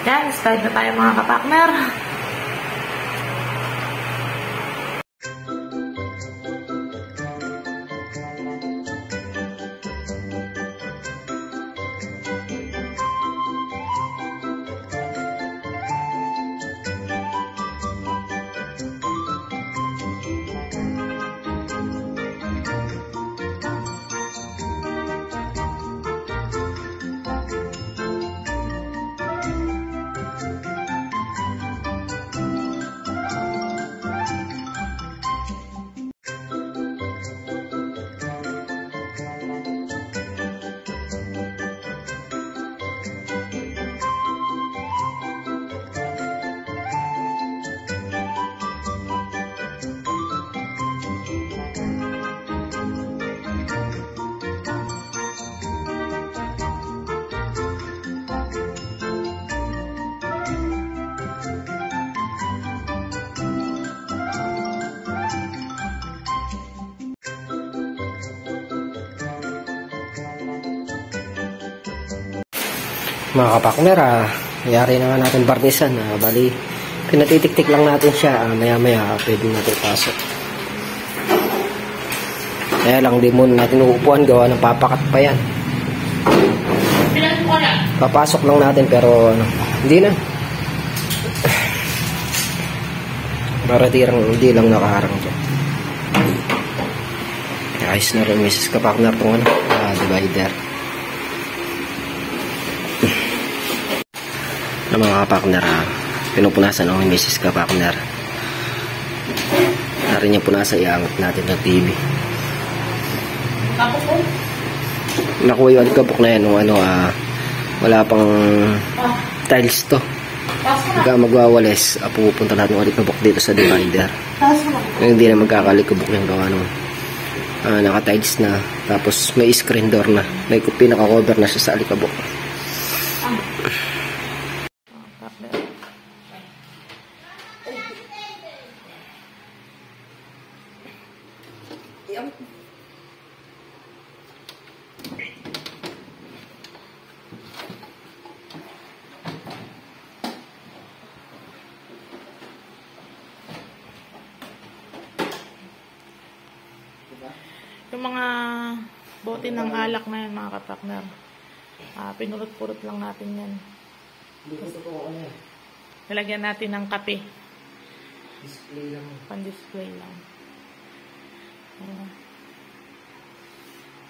Yan, start na tayo mga kapakner. Mga kapakner, yari na nga natin barnisan. Bali, pinatitik-tik lang natin siya. Maya-maya, pwede natin pasok. Kaya lang, di muna natin uupuan. Gawa ng papakat pa yan. Papasok lang natin, pero hindi na. Maratirang hindi lang nakaharang dyan. Ayos na rin, Mrs. Kapakner, itong divider. Na mga kapakner, pinupunasan ng Mrs. Kapakner. Narin niya punasan, iangat natin ng TV. Nakuha yung alikabok na yan, wala pang tiles to. Pagka magwawalis, pupunta natin yung alikabok dito sa divider. Hindi na magkakalikabok yung gawa nung naka-tiles na, tapos may screen door na, may pinaka-cover na siya sa alikabok. Yung mga bote ng alak na yan mga kapakner, pinurot-purot lang natin yan. Nilagyan natin ng kape. Display lang. Pan-display lang.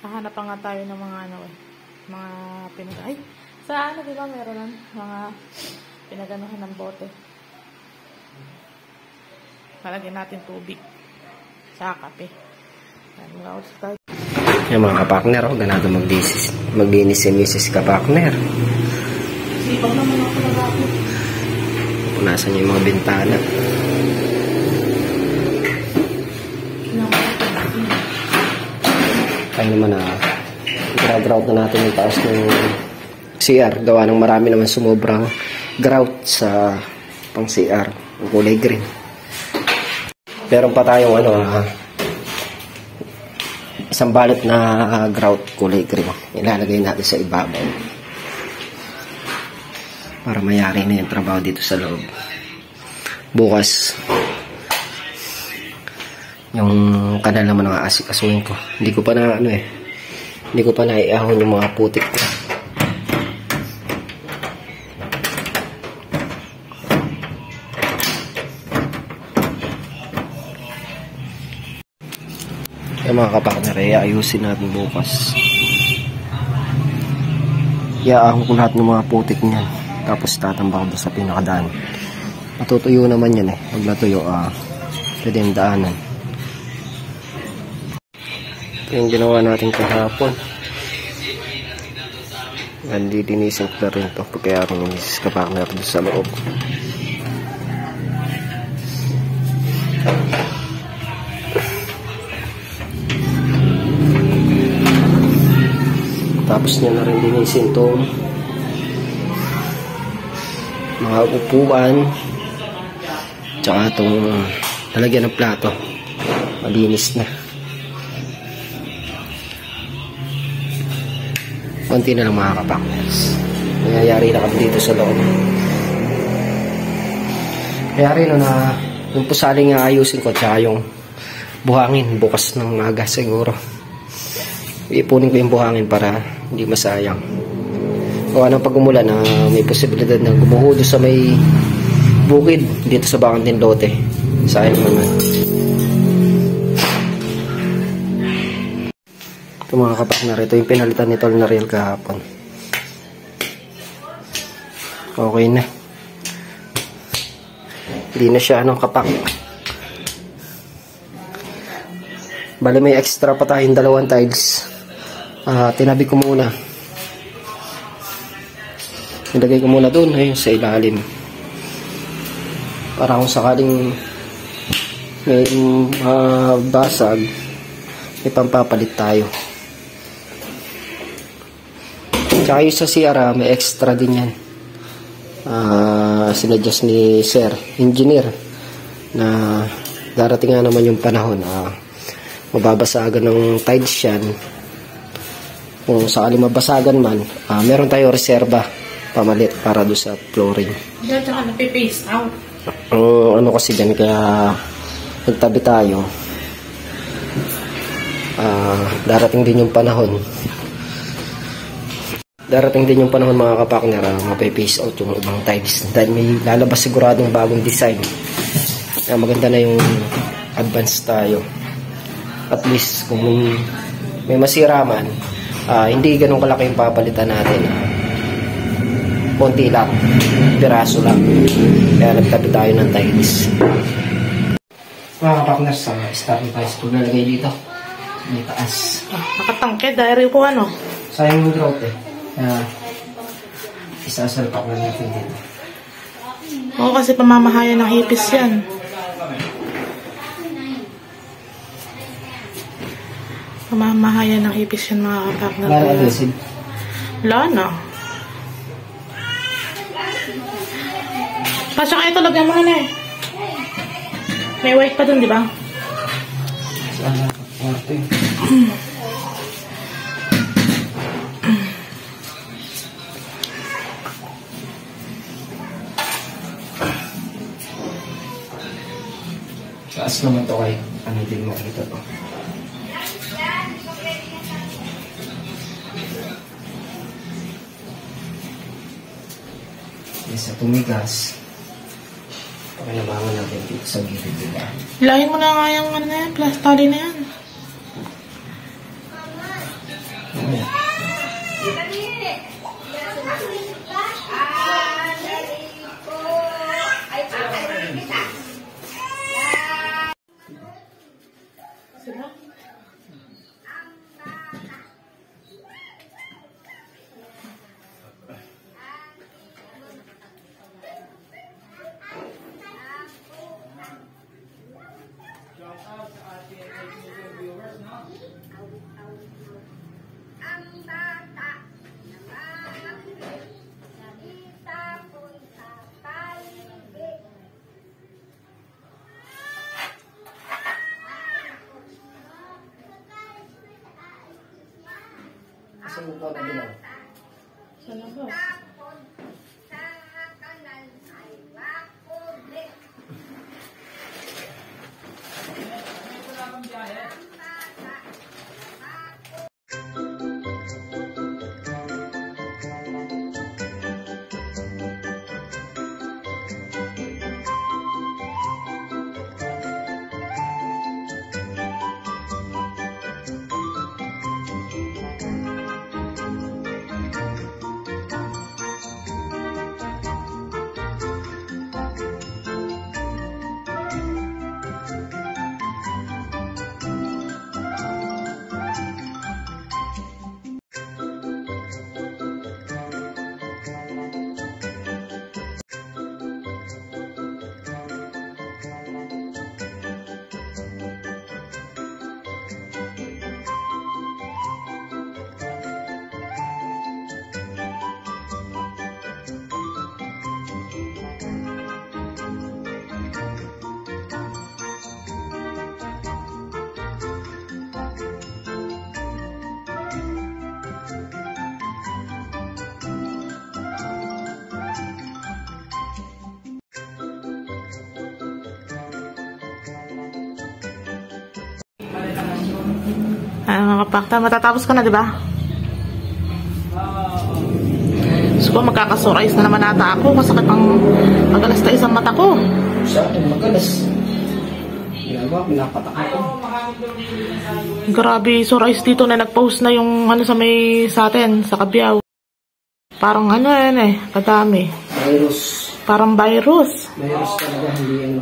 Hahanap pa nga tayo ng mga mga ay, sa diba meron lang mga pinaganuhan ng bote. Palagyan natin tubig sa kape. Yung mga kapakner, ganado maglinis si Mrs. Kapakner. Sipag naman ako na ako. Punasan niya yung mga bintana. Kaya naman grout na natin yung taas ng CR. Gawa ng marami naman sumobrang grout sa pang CR. Ang kulay green. Meron pa tayong isang balot na grout kulay green. Ilalagay natin sa ibabaw para mayari na yung trabaho dito sa loob. Bukas yung kanal naman ng aasik-asuhin ko. Hindi ko pa hindi ko pa naiahon yung mga putik ko. Yung mga kapakner, ayusin natin bukas. Iaahon ko lahat ng mga putik niyan. Tapos tatambak doon sa pinakadaan. Matutuyo naman yan Pag natuyo, pwede yung daanan. Ito yung ginawa natin kahapon. Nandidinisin ko na rin ito. Pagkayaro ng Mrs. Kapakner doon sa loob. Tapos niya na rin dinisin itong mga upuan, tsaka itong lalagyan ng plato. Malinis na. Konti na lang mga kapakners. Nangyayari na kami dito sa loob. Kaya rin na yung pusaling nga ayusin ko tsaka yung buhangin bukas ng maga siguro. Ipunin ko yung buhangin para hindi masayang. O anong pag umulan na may posibilidad na gumuho sa may bukid dito sa Bakantin Lote. Sayang naman. Ito mga kapaknar, ito yung pinalitan ni Tol Nariel kahapon. Okay na. Hindi na siya anong kapak. Bali may extra pa tayong 2 tiles. Tinabi ko muna. Nilagay ko muna doon ayun sa ilalim. Para kung sakaling may basag, may pampapalit tayo. Tsaka yung sa CR, may extra din yan. Sinuggest ni Sir Engineer na darating nga naman yung panahon mababasagan ng tiles yan. Kung sakaling mabasagan man, meron tayo reserba pamalit para doon sa flooring. Diyan tsaka napipaste out. Ano kasi dyan, kaya nagtabi tayo. Darating din yung panahon. Mga kapakner, mapipaste out yung ibang tiles. Dahil may lalabas siguradong bagong design. Maganda na yung advance tayo. At least kung may masira man, hindi ganun kalaki yung papalitan natin. Konti lang, piraso lang. Kaya nagtabi tayo ng tiles. Mga kapakner, sa starting price ko nalagay dito. May taas. Nakatangke, diary ko ano? Sayang yung grout eh. Isasalpak na natin dito. Oo, kasi pamamahayan ng hipis yan. Pamamahayan ng hipis yan mga kapakner. Wala na. Pasya kayo ito, lagyan mo na eh. May white pa dun, di ba? Sana, arte. Taas naman to kay ano din makikita to. Sa tumigas, pakinabangan natin dito sa gilid nila. Hilahin mo na nga yung ano na yan, plastali na yan. Sa mukha na dilaw. Sa labas. Mga kapakner, matatapos ka na, di ba? So, magkakasurais na naman ata ako. Masakit ang magalas na isang mata ko. Sa akin, magalas. Ginagawa, pinapatak ako. Grabe, surais dito na nag-post na yung ano sa may sa atin, sa Cabiao. Parang ano yan eh, kadami. Virus. Parang virus. Virus talaga, hindi ano.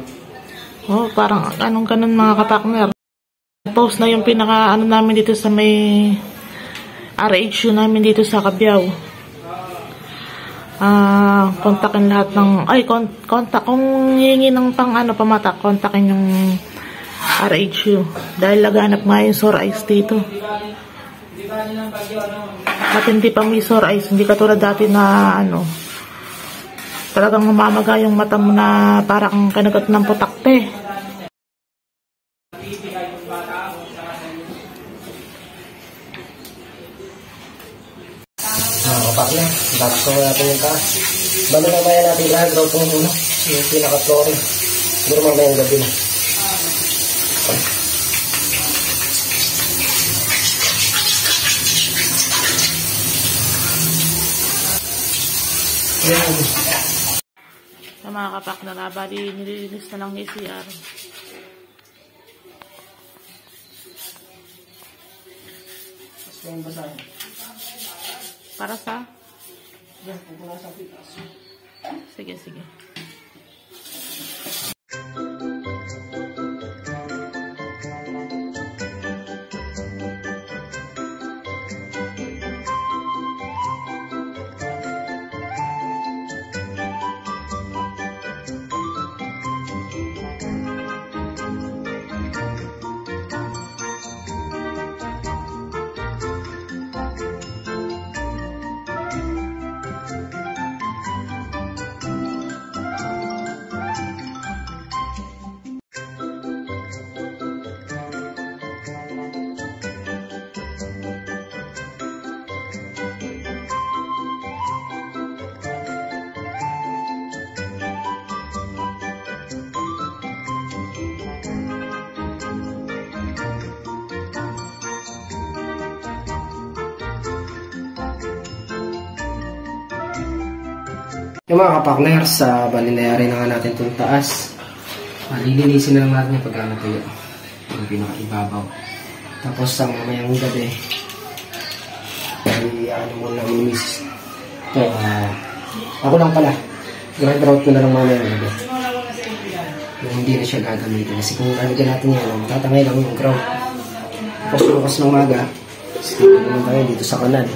Oh, parang anong ganun mga kapakner. Post na yung pinaka ano namin dito sa may RHU namin dito sa Cabiao. Kontakin lahat ng kontak kung hihingi ng pang ano pamata, kontakin yung RHU dahil laganap nga yung sore eyes dito. At hindi pa may sore eyes, hindi katulad dati na ano talagang mamamaga yung mata mo na parang kanagat ng putakte. Mga kapakner, tapos ko natin yung taas. Balo na maya natin lahat daw kung muna. Yung pinaka-flooring. Siguro mamaya yung gabi na. Sa mga kapakner, bali nililinis na lang ni CR. Para sa? Sige, sige. Yung mga kapakner, sa balinayari na nga natin itong taas. Lilinisin na lang natin yung pagkakatuyo. Yung pinaka-ibabaw. Tapos sa mamayang gabi, ano muna linis. Ito, ako lang pala. Ground out ko na lang mamayang gabi. Yung hindi na siya gagamitin. Kasi kung lalagyan natin yan, tatangay lang yung ground. Tapos bukas ng maga, dito naman tayo dito sa kanan.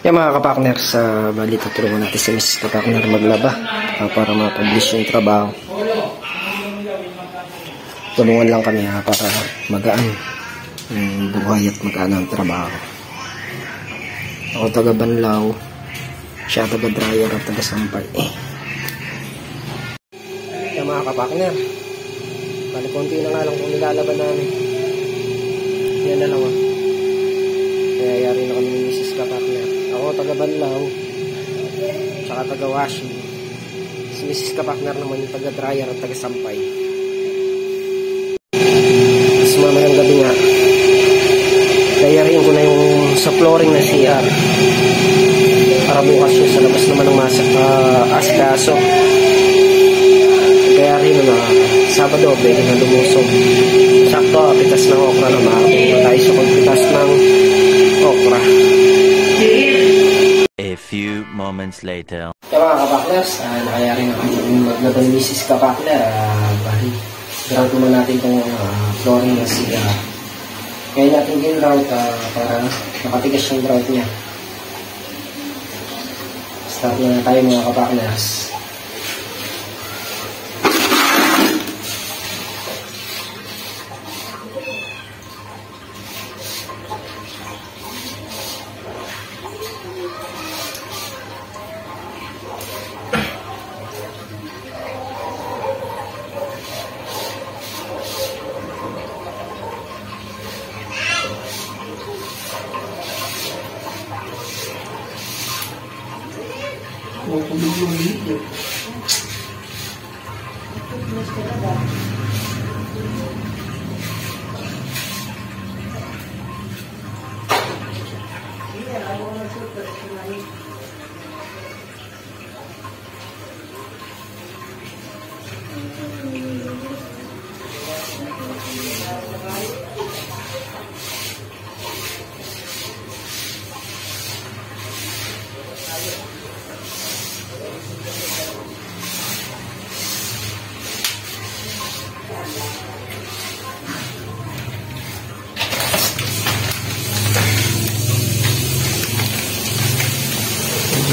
Yung mga kapakner, sa bali tutulungan natin si Mrs. Kapakner maglaba para ma-publish yung trabaho. Tulungan lang kami para magaan yung buhay at magaan ang trabaho. Ako taga Banlaw, siya taga dryer at taga Sampay. Yung mga kapakner, bali konti na nga lang kung nilalaban namin. Yan na lang kaya yari na kami ni Mrs. Kapakner. Ako taga Banlaw, tsaka taga Washing. Si Mrs. Kapakner naman yung taga dryer at taga Sampay. Tapos mamayang gabi nga, layarin ko na yung sa flooring na CR para bukas yun sa labas naman ng asikaso. Kaya rin na Sabado, pwede na lumusog. Sakto, pitas ng okra na makakapunta tayo sa pagpitas ng okra. A few moments later. Kaya mga kapakners, nakayari na kami maglaban ni Mrs. Kapakner. Bali, ground naman natin itong flooring na siya. Kaya natin din ground para makatigas yung ground niya. Start na tayo mga kapakners. Hindi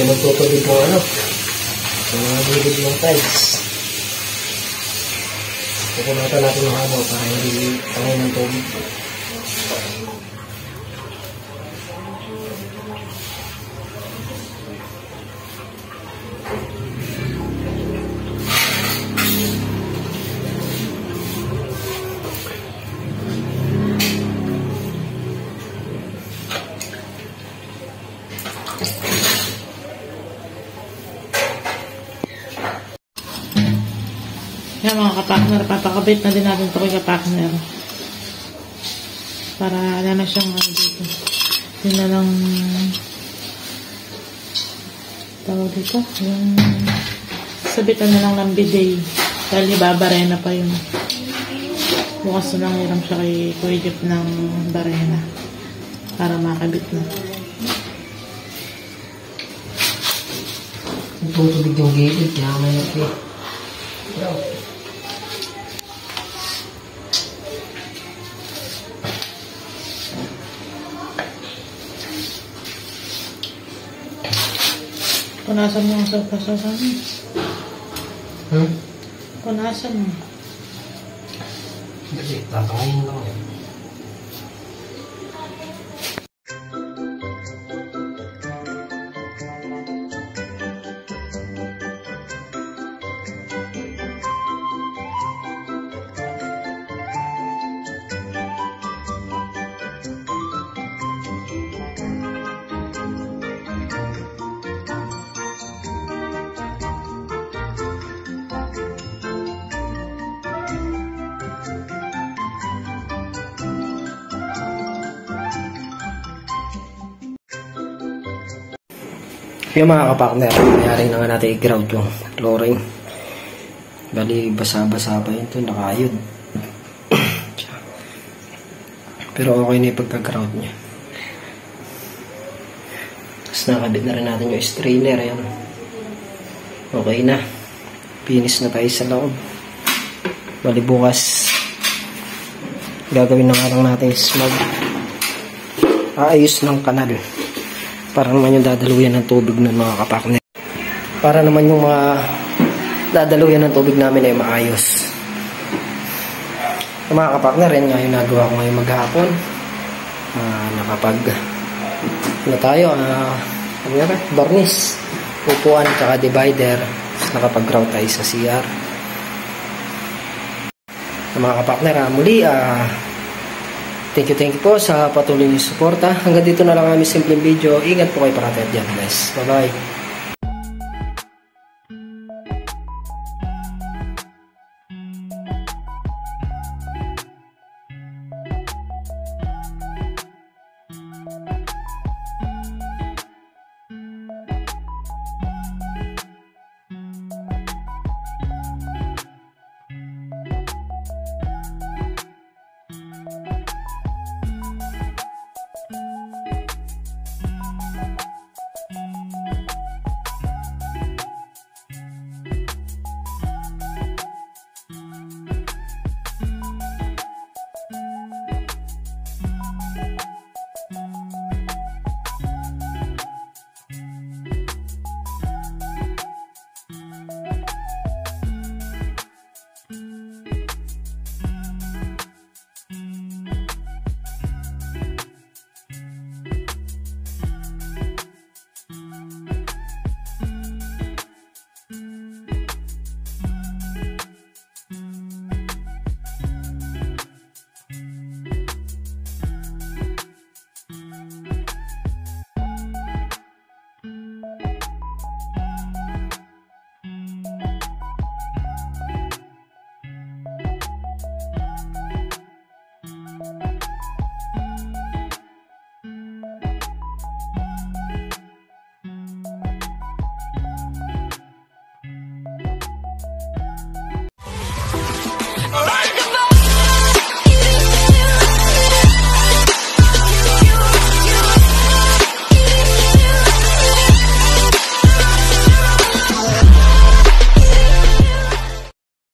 nagtutubig ng ano. Yung mga gilid ng tiles. Pupunatan natin ng hamaw para hindi tangay ng tubig. Yan mga kapakner, papakabit na din natin ito kay kapakner. Para wala na siyang dito. Yun na lang tawag dito. Yung sabitan na lang ng bidet. Dahil ibabarena pa yun. Bukas na lang hiram siya kay Kuya Jeff ng barena. Para makabit na. Nagtutubig yung gilid. Kaya may natin. Punasan mo ang sasasan mo. Punasan mo. Hindi, tatayin lang eh. Yung mga kapakner, nangyari na nga natin i-ground yung flooring. Bali, basa-basa pa yun ito, nakayod. Pero okay na yung pagka-ground niya. Tapos nakabit na rin natin yung strainer. Ayan. Okay na. Finish na tayo sa loob. Bali, bukas gagawin na nga lang natin is aayos ng kanal. Para naman yung dadaluyan ng tubig ng mga kapakner. Para naman yung mga dadaluyan ng tubig namin ay maayos. Yung mga kapakner, yan nga yung nagawa ko ngayon maghapon. Nakapag na tayo, varnish, upuan, tsaka divider. Nakapag-grout tayo sa CR. Yung mga kapakner, muli, thank you po sa patuloy niyong suporta. Hanggang dito na lang aming simpleng video. Ingat po kayo parati at dyan, guys. Bye-bye.